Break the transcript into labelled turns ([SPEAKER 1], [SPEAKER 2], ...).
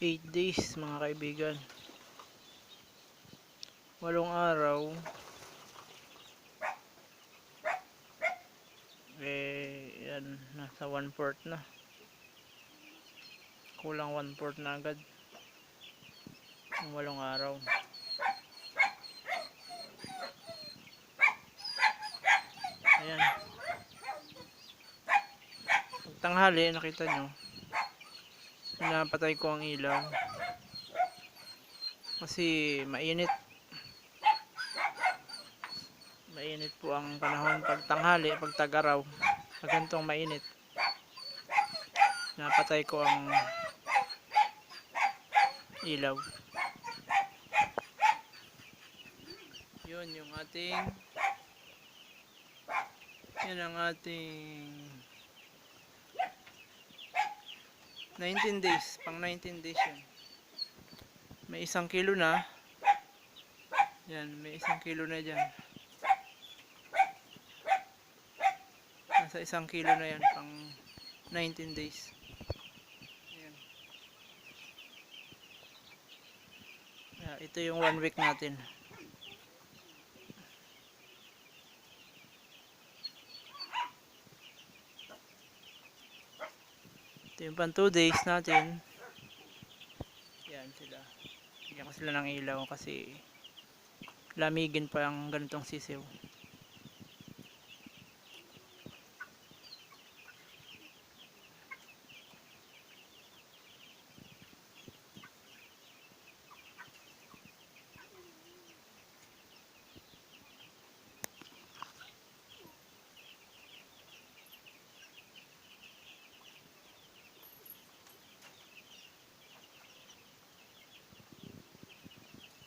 [SPEAKER 1] 8 days mga kaibigan. 8 araw. Yan, nasa 1/4 na. Kulang 1/4 na agad. Ng 8 araw. Ayan. Pag tanghali, nakita nyo, pinapatay ko ang ilaw. Kasi mainit. Mainit po ang panahon pag tanghali, pag tag-araw. Pag ganitong mainit, napatay ko ang ilaw. Yun yung ating, yun ang ating 19 days, pang 19 days yun. May 1 kilo na. Yan, may 1 kilo na dyan. Nasa 1 kilo na yan, pang 19 days. Ayan. Ito yung 1 week natin. Ito yung pang 2 days natin. Yan sila. Bigyan ko sila ng ilaw kasi lamigin pa ang ganitong sisiw.